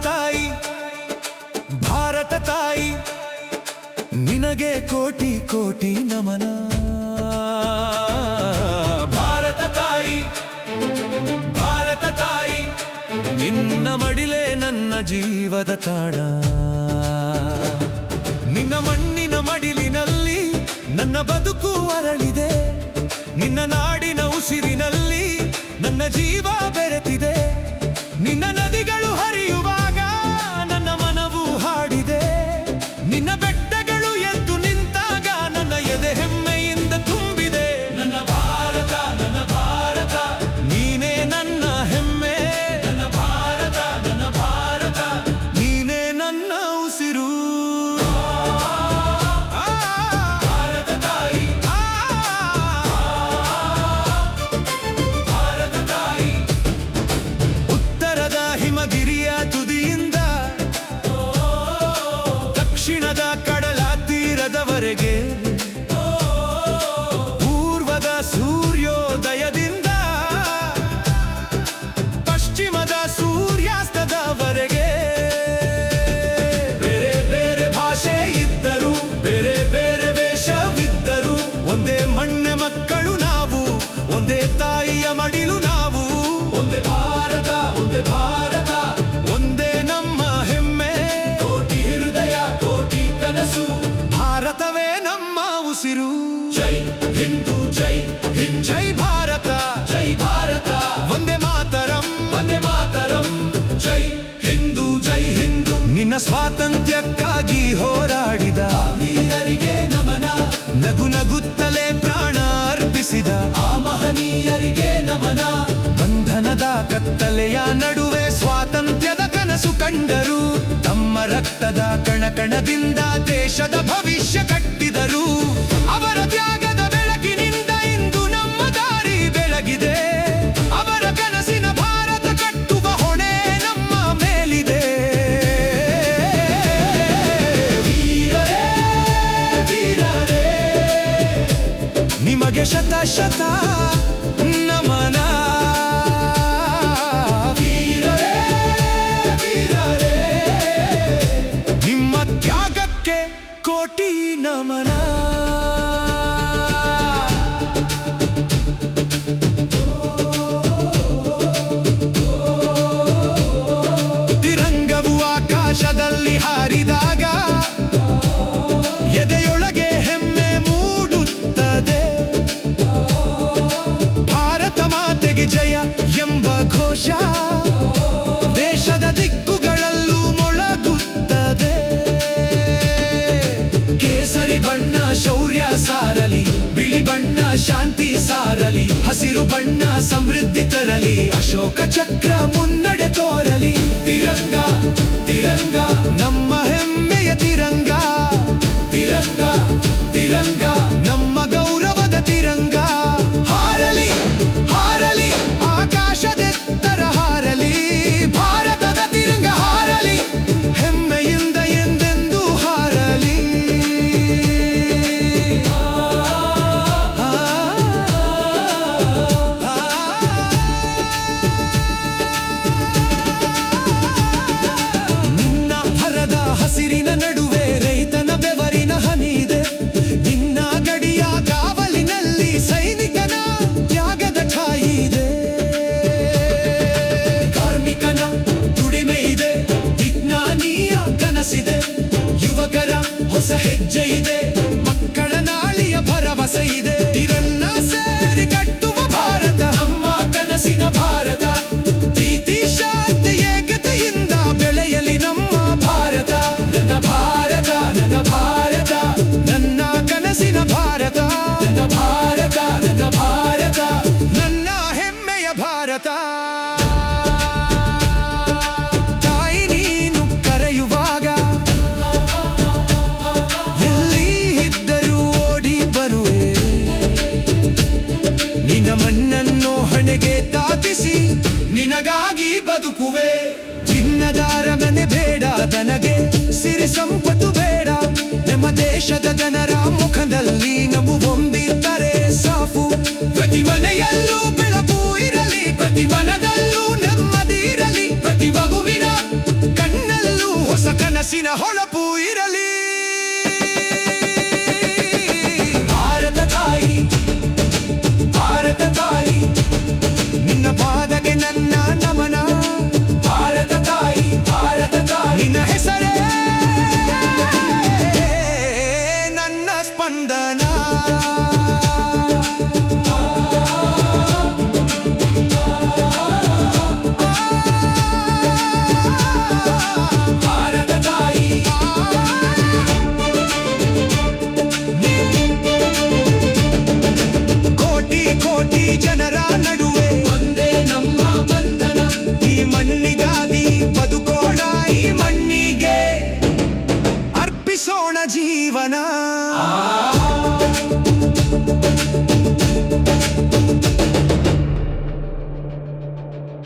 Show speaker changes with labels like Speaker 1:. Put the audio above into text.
Speaker 1: ತಾಯಿ, ಭಾರತ ತಾಯಿ, ನಿನಗೆ ಕೋಟಿ ಕೋಟಿ ನಮನ. ಭಾರತ ತಾಯಿ, ಭಾರತ ತಾಯಿ, ನಿನ್ನ ಮಡಿಲೇ ನನ್ನ ಜೀವದ ತಾಣ. ನಿನ್ನ ಮಣ್ಣಿನ ಮಡಿಲಿನಲ್ಲಿ ನನ್ನ ಬದುಕು ಅರಳಿದೆ. ನಿನ್ನ ನಾಡಿನ ಉಸಿರಿನಲ್ಲಿ ನನ್ನ ಜೀವ ಬೆರೆತಿದೆ. ನಿನ್ನ ನದಿಗಳು ಹರಿಯುವಾಗ ನನ್ನ ಮನವು ಹಾಡಿದೆ. ನಿನ್ನ ಬೆಟ್ಟಗಳು ಎದ್ದು ನಿಂತಾಗ ನನ್ನ ಎದೆ ಹೆಮ್ಮೆಯಿಂದ ತುಂಬಿದೆ. ನನ್ನ ಭಾರತ, ನನ್ನ ಭಾರತ, ನೀನೇ ನನ್ನ ಹೆಮ್ಮೆ. ನನ್ನ ಭಾರತ, ನನ್ನ ಭಾರತ, ನೀನೇ ನನ್ನ ಉಸಿರು. ಭಾರತ ತಾಯಿ, ಭಾರತ ತಾಯಿ, ಉತ್ತರದ ಹಿಮಗಿರಿಯ ತುದಿಯಿಂದ ದಕ್ಷಿಣದ ಕಡಲ ತೀರದವರೆಗೆ, ಪೂರ್ವದ ಸೂರ್ಯೋದಯದಿಂದ ಪಶ್ಚಿಮದ ಸೂರ್ಯಾಸ್ತದವರೆಗೆ. ಬೇರೆ ಬೇರೆ ಭಾಷೆ ಇದ್ದರು, ಬೇರೆ ಬೇರೆ ವೇಷವಿದ್ದರು, ಒಂದೇ ಮಣ್ಣೆ ಮಕ್ಕಳು ನಾವು, ಒಂದೇ ತಾಯಿಯ ಮಡಿಲು ನಾವು. ಒಂದೇ ಭಾರತ, ಒಂದೇ ಭಾರತ, ಒಂದೇ ನಮ್ಮ ಹೆಮ್ಮೆ. ಕೋಟಿ ಹೃದಯ, ಕೋಟಿ ಕನಸು, ಭಾರತವೇ ನಮ್ಮ ಉಸಿರು. ಜೈ ಹಿಂದೂ, ಜೈ ಹಿಂದ್, ಜೈ ಭಾರತ, ಜೈ ಭಾರತ, ವಂದೇ ಮಾತರಂ, ವಂದೇ ಮಾತರಂ, ಜೈ ಹಿಂದೂ, ಜೈ ಹಿಂದೂ. ನಿನ್ನ ಸ್ವಾತಂತ್ರ್ಯಕ್ಕಾಗಿ ಹೋರಾಡಿದ ವೀರರಿಗೆ ನಮನ. ನಗು ನಗುತ್ತಲೇ ಪ್ರಾಣ ಅರ್ಪಿಸಿದ ಆ ಮಹನೀಯರಿಗೆ ನಮನ. ಬಂಧನದ ಕತ್ತಲೆಯ ನಡುವೆ ಸ್ವಾತಂತ್ರ್ಯದ ಕನಸು ಕಂಡರು. ತಮ್ಮ ರಕ್ತದ ಕಣಕಣದಿಂದ ದೇಶದ ಭವಿಷ್ಯ ಕಟ್ಟಿದರು. ಅವರ ತ್ಯಾಗದ ಬೆಳಕಿನಿಂದ ಇಂದು ನಮ್ಮ ದಾರಿ ಬೆಳಗಿದೆ. ಅವರ ಕನಸಿನ ಭಾರತ ಕಟ್ಟುವ ಹೊಣೆ ನಮ್ಮ ಮೇಲಿದೆ. ವೀರರೇ, ವೀರರೇ, ನಿಮಗೆ ಶತ ಶತ ನಮನ. ವೀರರೇ, ವೀರರೇ, ನಿಮ್ಮ ತ್ಯಾಗಕ್ಕೆ ಕೋಟಿ ನಮನ. ತಿರಂಗವು ಆಕಾಶದಲ್ಲಿ ಹಾರಿದಾಗ ಎದೆಯೊಳಗೆ ಹೆಮ್ಮೆ ಮೂಡುತ್ತದೆ. ಭಾರತ ಮಾತೆಗೆ ಜಯ ಎಂಬ ಘೋಷ ದೇಶದ ದಿಕ್ಕುಗಳಲ್ಲೂ ಮೊಳಗುತ್ತದೆ. ಕೇಸರಿ ಬಣ್ಣ ಶೌರ್ಯ ಸಾರಲಿ, ಬಿಳಿ ಬಣ್ಣ ಶಾಂತಿ ಸಾರಲಿ, ಹಸಿರು ಬಣ್ಣ ಸಮೃದ್ಧಿ ತರಲಿ, ಅಶೋಕ ಚಕ್ರ ಮುನ್ನಡೆ ತೋರಲಿ. ತಿರಂಗ, ತಿರಂಗ, ನಮ್ಮ ಹೆಮ್ಮೆಯ ತಿರಂಗ. ತಿರಂಗ, ತಿರಂಗ, ನಮ್ಮ ಗೌರವದ ತಿರಂಗ. ಹಾರಲಿ, ಹಾರಲಿ, ಆಕಾಶದೆತ್ತರ ಹಾರಲಿ, ಭಾರತದ ತಿರಂಗ ಹಾರಲಿ, ಹೆಮ್ಮೆಯಿಂದ ಎಂದೆಂದೂ ಹಾರಲಿ. ನಿನ್ನ ಹರದ ಹಸಿರಿನ ನಡುವೆ ರೈತನ ಬೆವರಿನ ಹನಿದೆ. ನಿನ್ನ ಗಡಿಯ ಕಾವಲಿನಲ್ಲಿ ಸೈನಿಕನ ತ್ಯಾಗದ ಛಾಯಿ ಇದೆ. ಕಾರ್ಮಿಕನ ದುಡಿಮೆ ಇದೆ, ವಿಜ್ಞಾನಿಯ ಕನಸಿದೆ, ಯುವಕರ ಹೊಸ ಹೆಜ್ಜೆ ಇದೆ, ಮಕ್ಕಳ ನಾಳಿಯ ಭರವಸೆ ಇದೆ. ಇದನ್ನ ಸೇರಿ ಕಟ್ಟುವ ಭಾರತ ನಮ್ಮ ಕನಸಿನ ಭಾರತ. ಪ್ರೀತಿ ಶಾಂತಿ ಏಕತೆಯಿಂದ ಬೆಳೆಯಲಿ ನಮ್ಮ ಭಾರತ. ನನ್ನ ಭಾರತ, ನನ್ನ ಭಾರತ, ನನ್ನ ಕನಸಿನ ಭಾರತ. ನನ್ನ ಭಾರತ, ನನ್ನ ಭಾರತ, ನನ್ನ ಹೆಮ್ಮೆಯ ಭಾರತ. ತಾಯಿ ನೀನು ಕರೆಯುವಾಗ ಎಲ್ಲಿ ಇದ್ದರೂ ಓಡಿ ಬರುವೆ. ನಿನ್ನ ಮಣ್ಣನ್ನು ಹಣೆಗೆ ತಾತಿಸಿ ನಿನಗಾಗಿ ಬದುಕುವೆ. ಚಿನ್ನದ ಅರಮನೆ ಬೇಡ ನನಗೆ, ಸಿರಿ ಸಂಪತ್ತು ಬೇಡ. ನಮ್ಮ ದೇಶದ ಜನರ ಮುಖದಲ್ಲಿ ನಾವು ಹೊಂದಿದ್ದರೆ ಸಾಕು. ಪ್ರತಿ ಮನೆಯಲ್ಲೂ ಬೆಳಕು ಇರಲಿ, ಪ್ರತಿ ಮನದಲ್ಲೂ ನೆಮ್ಮದಿ ಇರಲಿ, ಪ್ರತಿ ಮಗುವಿನ ಕನಸಿನ ಹೊಳಪು ಇರಲಿ. ಭಾರತ ತಾಯಿ, ಭಾರತ ತಾಯಿ, ನಿನ್ನ ಪಾದಕ್ಕೆ ನನ್ನ ನಮನ. ಭಾರತ ತಾಯಿ, ಭಾರತ ತಾಯಿ, ನಿನ್ನ ಹೆಸರೇ ನನ್ನ ಸ್ಪಂದನ. ಜನರ ನಡುವೆ ಒಂದೇ ನಮ್ಮ ಬಂಧನ. ಈ ಮಣ್ಣಿಗಾಗಿ ಬದುಕೋಣ, ಈ ಮಣ್ಣಿಗೆ ಅರ್ಪಿಸೋಣ ಜೀವನ.